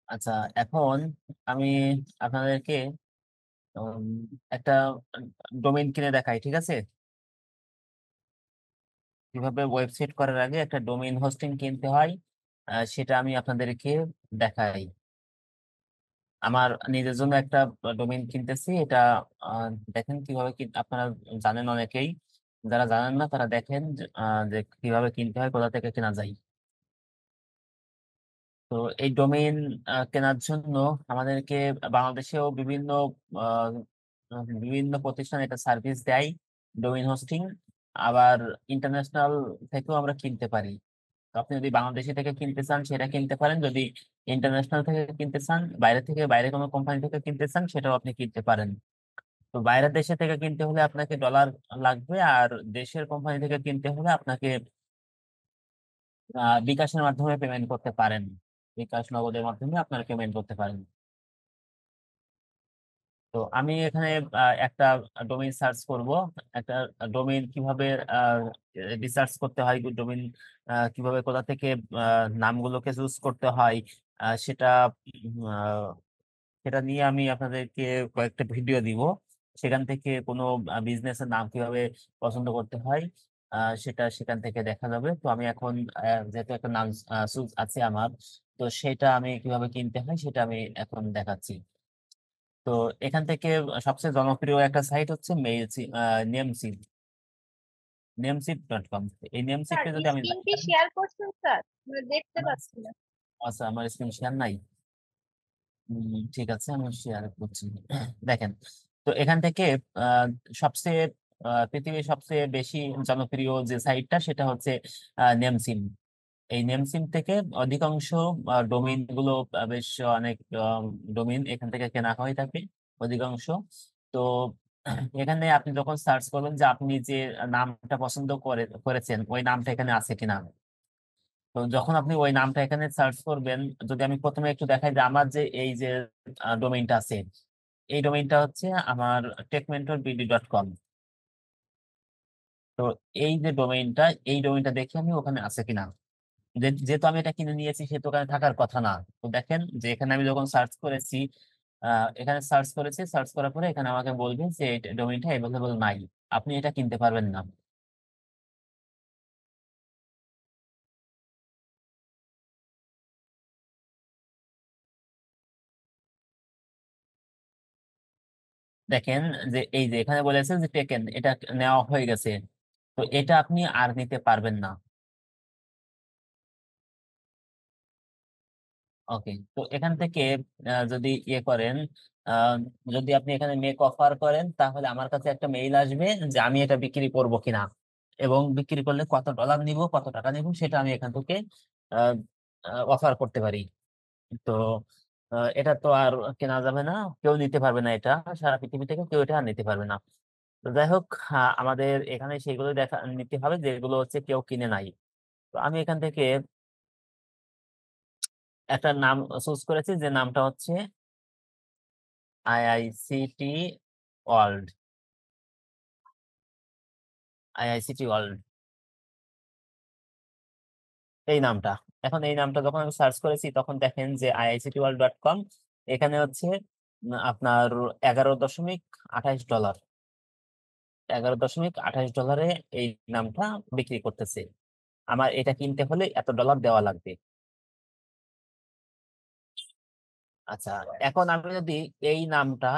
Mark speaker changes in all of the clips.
Speaker 1: আচ্ছা, এখন আমি আপনাদেরকে উম, একটা ডোমেইন কিনে দেখাই, ঠিক আছে? কিভাবে ওয়েবসাইট করার আগে একটা ডোমেইন হোস্টিং কিনতে হয়, সেটা আমি আপনাদেরকে দেখাই। আমার নিজের জন্য একটা ডোমেইন কিনতেছি, এটা দেখেন কিভাবে আপনারা জানেন অনেকেই। যারা জানেন না তারা দেখেন যে কিভাবে কিনতে হয়, কোথা থেকে কেনা যায়। তো এই ডোমেইন কেনার জন্য আমাদেরকে বাংলাদেশেও আহ, বিভিন্ন প্রতিষ্ঠান এটা সার্ভিস দেয়, ডোমেইন হোস্টিং। আবার ইন্টারন্যাশনাল থেকেও আমরা কিনতে পারি। তো আপনি যদি বাংলাদেশি থেকে কিনতে চান সেটা কিনতে পারেন, যদি ইন্টারন্যাশনাল থেকে কিনতে চান, বাইরে কোনো কোম্পানি থেকে কিনতে চান, সেটাও আপনি কিনতে পারেন। তো বাইরের দেশে থেকে কিনতে হলে আপনাকে ডলার লাগবে, আর দেশের কোম্পানি থেকে কিনতে হলে আপনাকে বিকাশের মাধ্যমে পেমেন্ট করতে পারেন। বিকাশ নগদের মাধ্যমে আপনারা পেমেন্ট করতে পারেন। তো আমি এখানে একটা ডোমেইন সার্চ করব। একটা ডোমেইন কিভাবে রিসার্চ করতে হয়, ডোমেইন কিভাবে কোথা থেকে নামগুলোকে চুজ করতে হয়, সেটা সেটা নিয়ে আমি আপনাদেরকে কয়েকটা ভিডিও দিব। সেখান থেকে কোনো বিজনেসের নাম কিভাবে পছন্দ করতে হয়, সেটা সেখান থেকে দেখা যাবে। তো আমি এখন যেহেতু একটা নাম চুজ আছে আমার, তো সেটা আমি কিভাবে কিনতে হয় সেটা আমি এখন দেখাচ্ছি। তো এখান থেকে সবচেয়ে জনপ্রিয় একটা সাইট হচ্ছে নেমসিপ, নেমসিপ.com। এই
Speaker 2: স্যার
Speaker 1: নেমসিপে যদি আমি
Speaker 2: স্ক্রিন কি
Speaker 1: দেখাই।
Speaker 2: শেয়ার করছেন স্যার? আমরা দেখতে
Speaker 1: আমার
Speaker 2: পাচ্ছি না।
Speaker 1: আচ্ছা, আমার স্ক্রিন শেয়ার নাই। ঠিক আছে, আমি শেয়ার করছি। দেখেন, তো এখান থেকে আহ, সবচেয়ে পৃথিবীর সবচেয়ে বেশি জনপ্রিয় যে সাইটটা সেটা হচ্ছে নেমসিম। এই নেমসিম থেকে অধিকাংশ ডোমেইন গুলো বেশ অনেক ডোমেইন এখান থেকে কেনা হয়ে থাকে অধিকাংশ। তো এখানে আপনি যখন সার্চ করবেন যে আপনি যে নামটা পছন্দ করেছেন ওই নামটা এখানে আছে কিনা। তো যখন আপনি ওই নামটা এখানে সার্চ করবেন, যদি আমি প্রথমে একটু দেখাই যে আমার যে এই যে ডোমেইনটা আছে, এই ডোমেইনটা হচ্ছে আমার techmentorBD.com। তো এই যে ডোমেইনটা, এই ডোমেইনটা দেখে আমি ওখানে আছে কিনা। যেহেতু আমি এটা কিনে নিয়েছি সেহেতু ওখানে থাকার কথা না। তো দেখেন যে এখানে আমি যখন সার্চ করেছি, এখানে সার্চ করার পরে এখানে আমাকে বলবে যে এই ডোমেইনটা অ্যাভেলেবল নাই, আপনি এটা কিনতে পারবেন না। দেখেন যে এই যে এখানে বলেছে যে টেকেন, এটা নেওয়া হয়ে গেছে। তো এটা আপনি আর নিতে পারবেন না। ওকে, তো এখান থেকে যদি ইয়ে করেন, আহ, যদি আপনি এখানে মেক অফার করেন তাহলে আমার কাছে একটা মেইল আসবে যে আমি এটা বিক্রি করব কিনা, এবং বিক্রি করলে কত ডলার নিব, কত টাকা নিব, সেটা আমি এখান থেকে অফার করতে পারি। তো এটা তো আর কেনা যাবে না, কেউ নিতে পারবে না এটা, সারা পৃথিবী থেকে কেউ এটা আর নিতে পারবে না। তো যাই হোক, আমাদের এখানে সেগুলো নিতে হবে যেগুলো হচ্ছে কেউ কিনে নাই। তো আমি এখান থেকে একটা নাম চুজ করেছি, যে নামটা হচ্ছে আইআইসিটি ওয়ার্ল্ড। আইআইসিটি ওয়ার্ল্ড, এই নামটা। এখন এই নামটা যখন আমি সার্চ করেছি তখন দেখেন যে iictworld.com এখানে হচ্ছে আপনার 11.28 ডলার, 11.28 ডলারে এই নামটা বিক্রি করতেছে। আমার এটা কিনতে হলে এত ডলার দেওয়া লাগবে। আচ্ছা, এখন আমি যদি এই নামটা,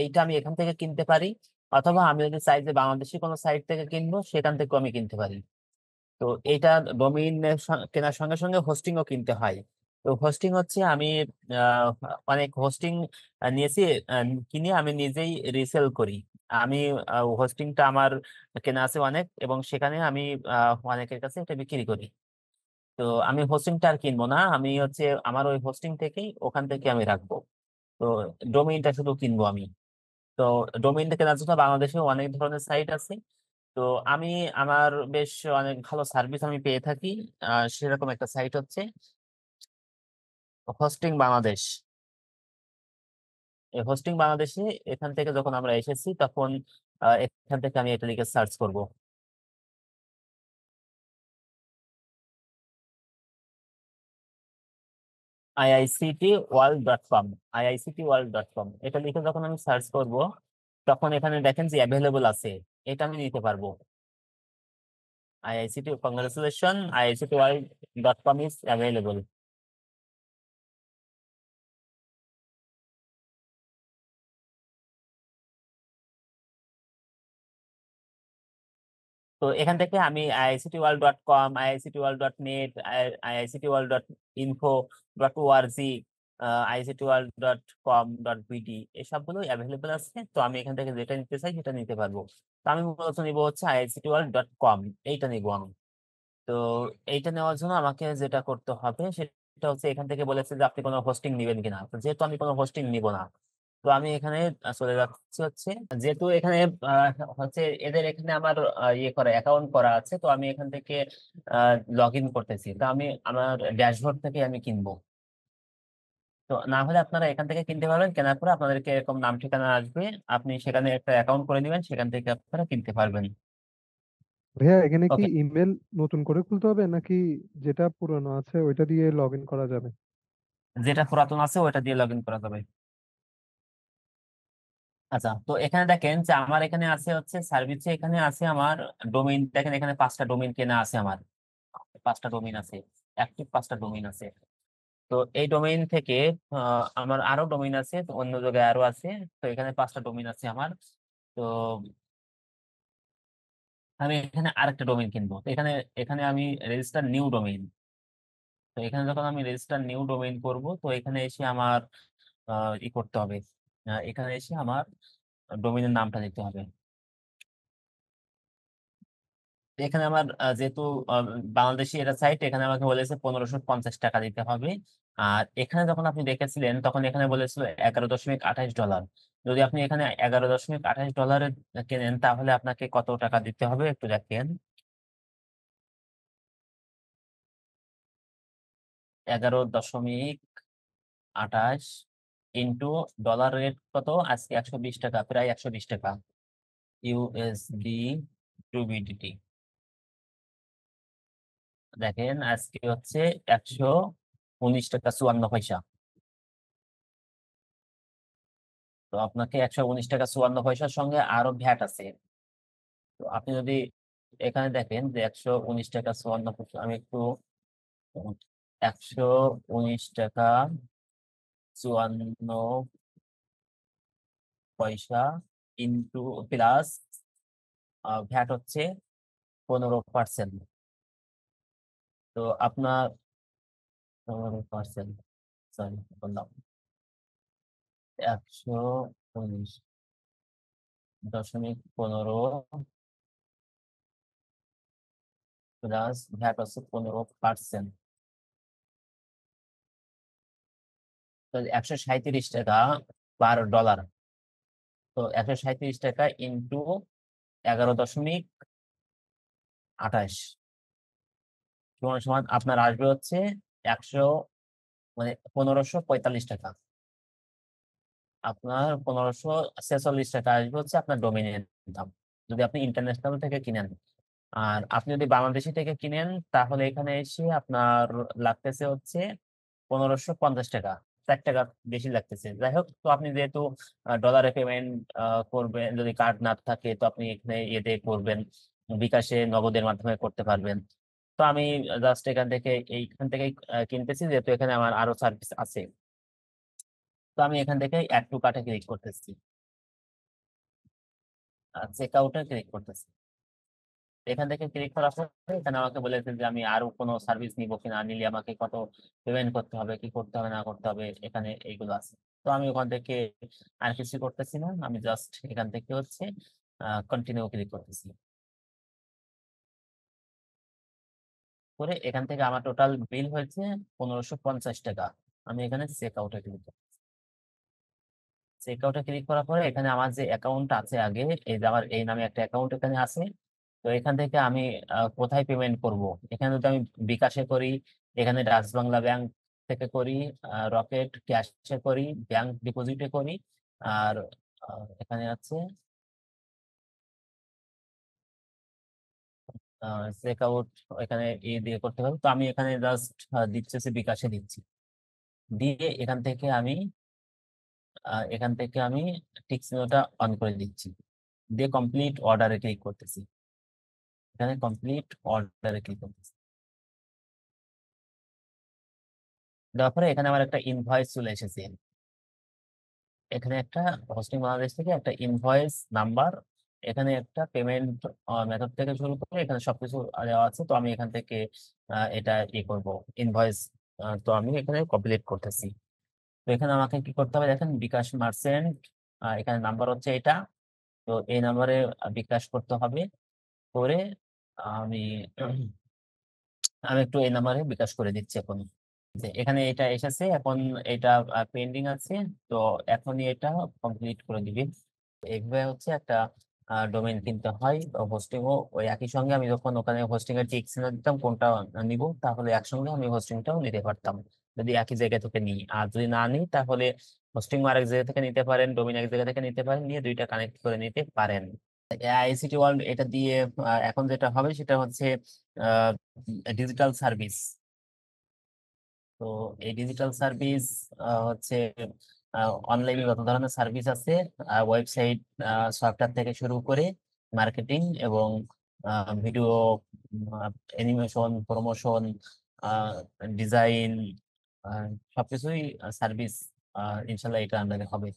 Speaker 1: এইটা আমি এখান থেকে কিনতে পারি, অথবা আমি যদি চাই যে বাংলাদেশি কোনো সাইট থেকে কিনবো সেখান থেকেও আমি কিনতে পারি। তো এটা ডোমেইন কেনার সঙ্গে সঙ্গে হোস্টিংও কিনতে হয়। তো হোস্টিং হচ্ছে আমি আহ, অনেক হোস্টিং নিয়েছি, কিনে আমি নিজেই রিসেল করি। আমি হোস্টিংটা আমার কেনা আছে অনেক, এবং সেখানে আমি অনেকের কাছে এটা বিক্রি করি। তো আমি হোস্টিংটা আর কিনবো না, আমি হচ্ছে আমার ওই হোস্টিং থেকেই ওখান থেকে আমি রাখবো। তো ডোমেইনটা শুধু কিনবো আমি। তো ডোমেইনটা কেনার জন্য বাংলাদেশে অনেক ধরনের সাইট আছে। তো আমি আমার বেশ অনেক ভালো সার্ভিস আমি পেয়ে থাকি। সেরকম একটা সাইট হচ্ছে হোস্টিং বাংলাদেশ। এই হোস্টিং বাংলাদেশে, এখান থেকে যখন আমরা এসেছি তখন এখান থেকে আমি এটা লিখে সার্চ করব। iictworld.com, iictworld.com এটা লিখে যখন আমি সার্চ করব, তখন এখানে দেখেন যে অ্যাভেলেবল আছে, এটা আমি নিতে পারবো। IICT, congratulations, iictworld.com is available. তো এখান থেকে আমি iictworld.com, iictworld.net, iictworld.info, .org, iictworld.com.bd এই সবগুলো অ্যাভেলেবল আছে। তো আমি এখান থেকে যেটা নিতে চাই সেটা নিতে পারবো। তো আমি মূলত নিবো হচ্ছে iictworld.com, এইটা নিবো আমি। তো এইটা নেওয়ার জন্য আমাকে যেটা করতে হবে সেটা হচ্ছে, এখান থেকে বলেছে যে আপনি কোনো হোস্টিং নিবেন কিনা। তো যেহেতু আমি কোনো হোস্টিং নিব না, তো আমি এখানে চলে যাচ্ছি হচ্ছে, যেহেতু এখানে হচ্ছে এদের এখানে আমার ইয়ে করা অ্যাকাউন্ট করা আছে, তো আমি এখান থেকে লগ ইন করতেছি। তো আমি আমার ড্যাশবোর্ড থেকে আমি কিনবো। তো না হলে আপনারা এখান থেকে কিনতে পারবেন, কেনার পরে আপনাদেরকে এরকম নাম ঠিকানা আসবে, আপনি সেখানে একটা অ্যাকাউন্ট করে দিবেন, সেখান থেকে আপনারা কিনতে পারবেন।
Speaker 3: ভাইয়া এখানে কি
Speaker 1: ওকে,
Speaker 3: ইমেল নতুন করে খুলতে হবে নাকি যেটা পুরনো আছে ওইটা দিয়ে লগ ইন করা যাবে?
Speaker 1: যেটা পুরাতন আছে ওটা দিয়ে লগ ইন করা যাবে। আচ্ছা, তো এখানে দেখেন যে আমার এখানে আছে হচ্ছে সার্ভিসে, এখানে আছে আমার ডোমেইন। দেখেন এখানে 5টা ডোমেইন কেনা আছে আমার, 5টা ডোমেইন আছে, অ্যাক্টিভ 5টা ডোমেইন আছে। তো এই ডোমেইন থেকে আমার আরো ডোমেইন আছে, তো অন্য জায়গায় আরো আছে। তো এখানে 5টা ডোমেইন আছে আমার। তো আমি এখানে আরেকটা ডোমেইন কিনবো। তো এখানে এখানে আমি রেজিস্টার নিউ ডোমেইন। তো এখানে যখন আমি রেজিস্টার নিউ ডোমেইন করব, তো এখানে এসে আমার ই করতে হবে, এখানে এসে আমার ডোমেইনের নামটা দিতে হবে। এখানে আমার যেহেতু বাংলাদেশি এটা সাইট, এখানে আমাকে বলেছে 1550 টাকা দিতে হবে। আর এখানে যখন আপনি দেখেছিলেন তখন এখানে বলেছিল $11.28। যদি আপনি এখানে $11.28 কেনেন, তাহলে আপনাকে কত টাকা দিতে হবে একটু দেখেন। 11.28 ইন্টু ডলার রেট কত আজকে, 120 টাকা, প্রায় 120 টাকা ইউএসডি টু বিডিটি। দেখেন আজকে হচ্ছে 119 টাকা 54 পয়সা। তো আপনাকে 119 টাকা 54 পয়সার সঙ্গে আরো ভ্যাট আছে। তো আপনি যদি এখানে দেখেন যে 119 টাকা 54 পয়সা, আমি একটু 119 টাকা 54 পয়সা ইন্টু প্লাস ভ্যাট হচ্ছে 15%। তো আপনার 15%, সরি বললাম, 119.15 প্লাস ভ্যাট হচ্ছে 15%। তো 137 টাকা পার ডলার। তো 137 টাকা ইন্টু 11.28 সমান সমান আপনার আসবে হচ্ছে 100, মানে 1545 টাকা। আপনার 1546 টাকা আসবে হচ্ছে আপনার ডোমেইনের দাম, যদি আপনি ইন্টারন্যাশনাল থেকে কিনেন। আর আপনি যদি বাংলাদেশি থেকে কিনেন, তাহলে এখানে এসে আপনার লাগতেছে হচ্ছে 1550 টাকা, 4 টাকা বেশি লাগতেছে। যাই হোক, তো আপনি যেহেতু ডলারে পেমেন্ট করবেন, যদি কার্ড না থাকে তো আপনি এখানে ইয়েতে করবেন, বিকাশে নগদের মাধ্যমে করতে পারবেন। তো আমি জাস্ট এইখান থেকে কিনতেছি, যেহেতু এখানে আমার আরো সার্ভিস আছে। তো আমি এখান থেকে অ্যাড টু কার্টে ক্লিক করতেছি, চেক আউটে ক্লিক করতেছি। এখান থেকে ক্লিক করার পরে এখানে আমাকে বলেছে যে আমি আরো কোনো সার্ভিস নিব কিনা, নিলে আমাকে কত পেমেন্ট করতে হবে, কি করতে হবে না করতে হবে, এখানে এইগুলো আছে। তো আমি ওখান থেকে আর কিছু করতেছি না, আমি জাস্ট এখান থেকে হচ্ছে কন্টিনিউ ক্লিক করতেছি। করে এখান থেকে আমার টোটাল বিল হয়েছে 1550 টাকা। আমি এখানে চেক আউটে ক্লিক করব। চেক আউটে ক্লিক করার পরে এখানে আমার যে অ্যাকাউন্ট আছে আগে, এই যে আমার এই নামে একটা অ্যাকাউন্ট এখানে আছে। তো এখান থেকে আমি কোথায় পেমেন্ট করব, এখানে যদি আমি বিকাশে করি, এখানে ডাচ বাংলা ব্যাংক থেকে করি, রকেট ক্যাশে করি, ব্যাংক ডিপোজিটে করি, আর এখানে আছে চেক আউট, এখানে দিয়ে করতে হবে। তো আমি এখানে জাস্ট দিচ্ছি, বিকাশে দিচ্ছি। দিয়ে এখান থেকে আমি টিক চিহ্নটা অন করে দিচ্ছি, দিয়ে কমপ্লিট অর্ডারে ক্লিক করতেছি। এখানে কমপ্লিট অর্ডারে ক্লিক করতেছি, দেওয়ার পরে এখানে আমার একটা ইনভয়েস চলে এসেছে। এখানে একটা হোস্টিং বাংলাদেশ থেকে একটা ইনভয়েস নাম্বার, এখানে একটা পেমেন্ট মেথড থেকে শুরু করে এখানে সবকিছু দেওয়া আছে। তো আমি এখান থেকে এটা করব ইনভয়েস। তো আমি এখানে কমপ্লিট করতেছি। তো এখানে আমাকে কি করতে হবে দেখেন, বিকাশ মার্চেন্ট, এখানে নাম্বার হচ্ছে এটা। তো এই নাম্বারে বিকাশ করতে হবে। করে আমি আমি একটু এই নাম্বারে বিকাশ করে দিচ্ছি এখন। যে এখানে এটা এসেছে, এখন এটা পেন্ডিং আছে। তো এখনই এটা কমপ্লিট করে দিবি। এইভাবে হচ্ছে একটা ডোমেইন কিনতে হয়। হোস্টিংও ওই একই সঙ্গে আমি যখন ওখানে হোস্টিং এর টিক চিহ্ন দিতাম কোনটা নিব, তাহলে একসঙ্গে আমি হোস্টিংটাও নিতে পারতাম যদি একই জায়গা থেকে নিই। আর যদি না নিই তাহলে হোস্টিং আরেক জায়গা থেকে নিতে পারেন, ডোমেইন এক জায়গা থেকে নিতে পারেন, নিয়ে দুইটা কানেক্ট করে নিতে পারেন। আইসিটি ওয়ার্ল্ড এটা দিয়ে এখন যেটা হবে সেটা হচ্ছে ডিজিটাল সার্ভিস। তো এই ডিজিটাল সার্ভিস হচ্ছে অনলাইনে যত ধরনের সার্ভিস আছে, ওয়েবসাইট, সফটওয়্যার থেকে শুরু করে মার্কেটিং এবং ভিডিও, অ্যানিমেশন, প্রমোশন, ডিজাইন, সবকিছুই সার্ভিস ইনশাল্লাহ এটা আন্ডারে হবে।